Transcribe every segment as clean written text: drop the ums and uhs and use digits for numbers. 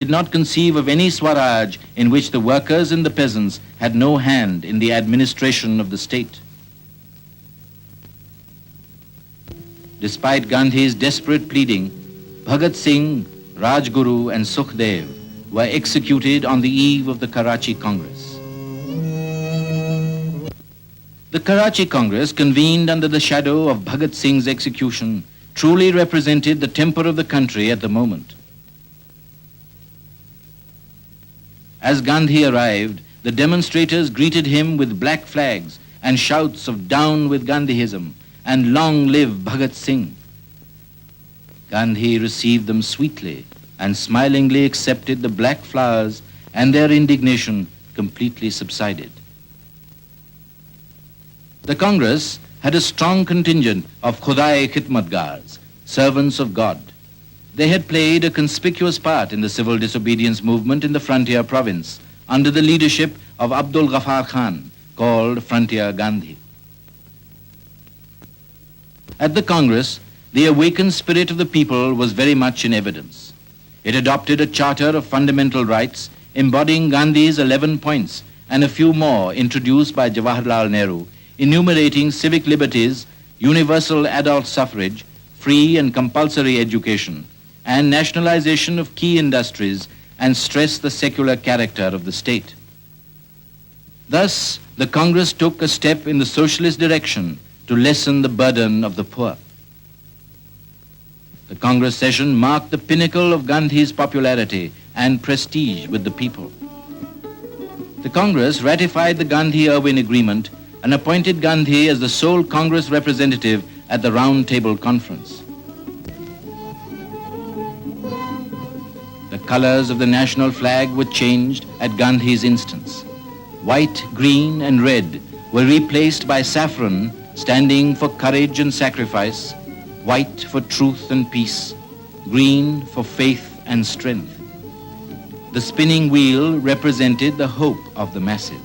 did not conceive of any Swaraj in which the workers and the peasants had no hand in the administration of the state. Despite Gandhi's desperate pleading, Bhagat Singh, Rajguru and Sukhdev were executed on the eve of the Karachi Congress. The Karachi Congress, convened under the shadow of Bhagat Singh's execution, truly represented the temper of the country at the moment. As Gandhi arrived, the demonstrators greeted him with black flags and shouts of "Down with Gandhiism" and "Long live Bhagat Singh." Gandhi received them sweetly and smilingly accepted the black flowers, and their indignation completely subsided. The Congress had a strong contingent of Khudai Khidmatgars, servants of God. They had played a conspicuous part in the civil disobedience movement in the frontier province under the leadership of Abdul Ghaffar Khan, called Frontier Gandhi. At the Congress, the awakened spirit of the people was very much in evidence. It adopted a charter of fundamental rights embodying Gandhi's 11 points and a few more introduced by Jawaharlal Nehru, enumerating civic liberties, universal adult suffrage, free and compulsory education, and nationalization of key industries, and stressed the secular character of the state. Thus, the Congress took a step in the socialist direction to lessen the burden of the poor. The Congress session marked the pinnacle of Gandhi's popularity and prestige with the people. The Congress ratified the Gandhi-Irwin Agreement and appointed Gandhi as the sole Congress representative at the Round Table Conference. The colors of the national flag were changed at Gandhi's instance. White, green, and red were replaced by saffron, standing for courage and sacrifice, white for truth and peace, green for faith and strength. The spinning wheel represented the hope of the masses.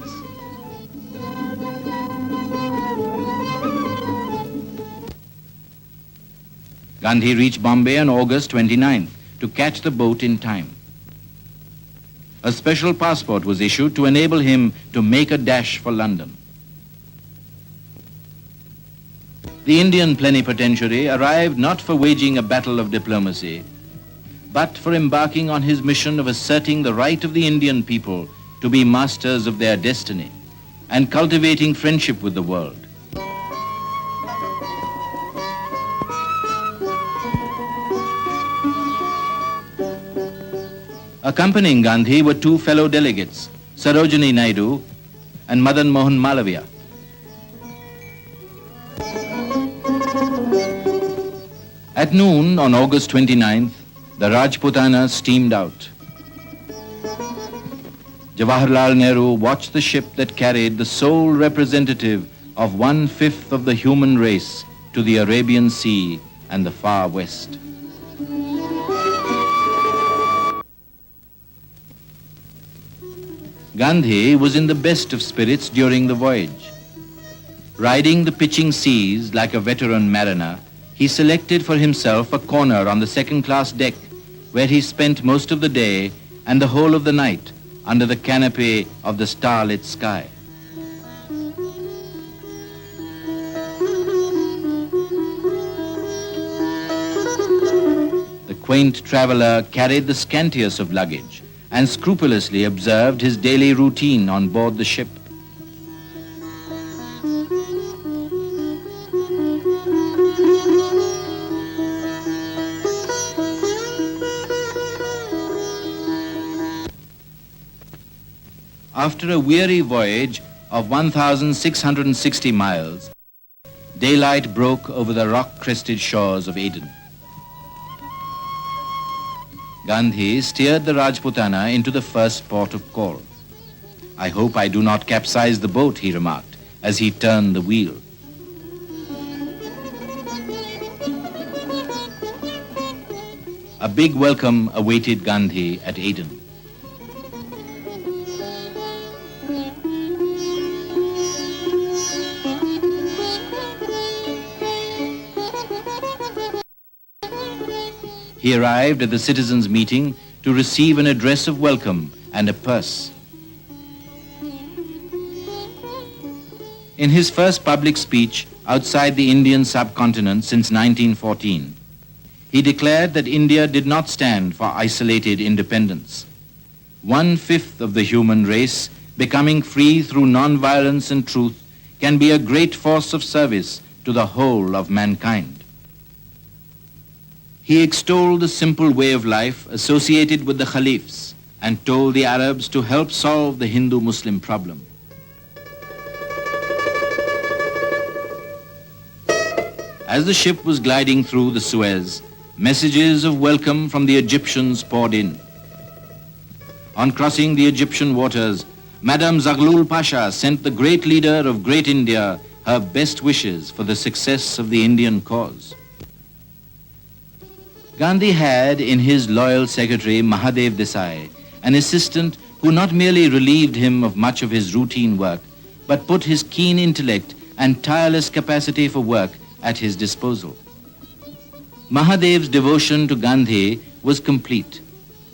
Gandhi reached Bombay on August 29th to catch the boat in time. A special passport was issued to enable him to make a dash for London. The Indian plenipotentiary arrived not for waging a battle of diplomacy, but for embarking on his mission of asserting the right of the Indian people to be masters of their destiny and cultivating friendship with the world. Accompanying Gandhi were two fellow delegates, Sarojini Naidu and Madan Mohan Malaviya. At noon on August 29th, the Rajputana steamed out. Jawaharlal Nehru watched the ship that carried the sole representative of 1/5 of the human race to the Arabian Sea and the far west. Gandhi was in the best of spirits during the voyage. Riding the pitching seas like a veteran mariner, he selected for himself a corner on the second-class deck where he spent most of the day and the whole of the night under the canopy of the starlit sky. The quaint traveler carried the scantiest of luggage and scrupulously observed his daily routine on board the ship. After a weary voyage of 1,660 miles, daylight broke over the rock-crested shores of Aden. Gandhi steered the Rajputana into the first port of call. "I hope I do not capsize the boat," he remarked as he turned the wheel. A big welcome awaited Gandhi at Aden. He arrived at the citizens' meeting to receive an address of welcome and a purse. In his first public speech outside the Indian subcontinent since 1914, he declared that India did not stand for isolated independence. 1/5 of the human race becoming free through non-violence and truth can be a great force of service to the whole of mankind. He extolled the simple way of life associated with the Caliphs and told the Arabs to help solve the Hindu-Muslim problem. As the ship was gliding through the Suez, messages of welcome from the Egyptians poured in. On crossing the Egyptian waters, Madame Zaghlul Pasha sent the great leader of Great India her best wishes for the success of the Indian cause. Gandhi had in his loyal secretary Mahatma GandhiJi an assistant who not merely relieved him of much of his routine work, but put his keen intellect and tireless capacity for work at his disposal. Mahadev's devotion to Gandhi was complete,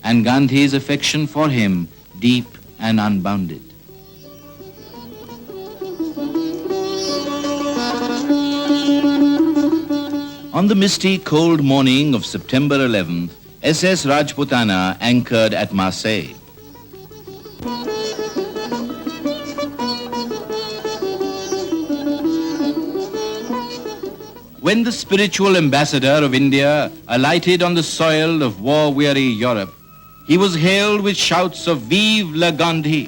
and Gandhi's affection for him deep and unbounded. On the misty, cold morning of September 11th, SS Rajputana anchored at Marseille. When the spiritual ambassador of India alighted on the soil of war-weary Europe, he was hailed with shouts of "Vive le Gandhi!"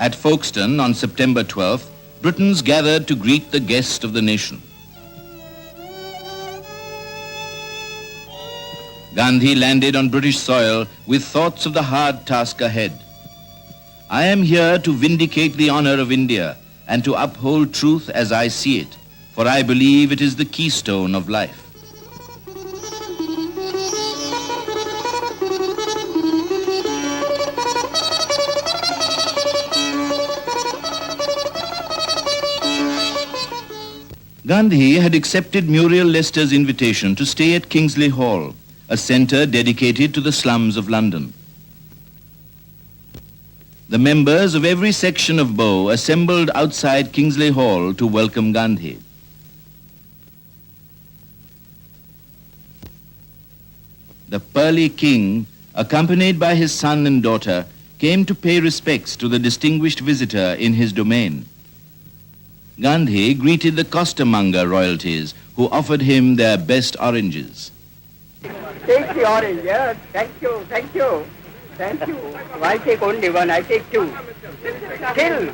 At Folkestone on September 12th, Britons gathered to greet the guest of the nation. Gandhi landed on British soil with thoughts of the hard task ahead. "I am here to vindicate the honor of India and to uphold truth as I see it, for I believe it is the keystone of life." Gandhi had accepted Muriel Leicester's invitation to stay at Kingsley Hall, a centre dedicated to the slums of London. The members of every section of Bow assembled outside Kingsley Hall to welcome Gandhi. The Pearly King, accompanied by his son and daughter, came to pay respects to the distinguished visitor in his domain. Gandhi greeted the costermonger royalties who offered him their best oranges. Take the orange, yes. Thank you, thank you, thank you. I take only one, I take two. Kill.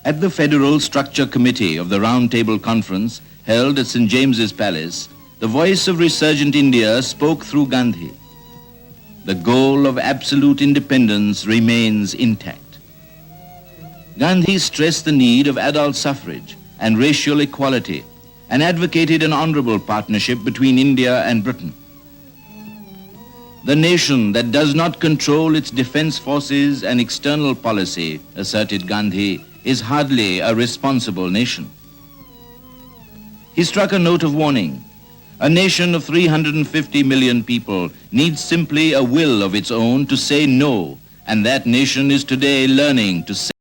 At the Federal Structure Committee of the Round Table Conference held at St. James's Palace, the voice of resurgent India spoke through Gandhi. The goal of absolute independence remains intact. Gandhi stressed the need of adult suffrage and racial equality and advocated an honorable partnership between India and Britain. "The nation that does not control its defense forces and external policy," asserted Gandhi, "is hardly a responsible nation." He struck a note of warning. A nation of 350 million people needs simply a will of its own to say no, and that nation is today learning to say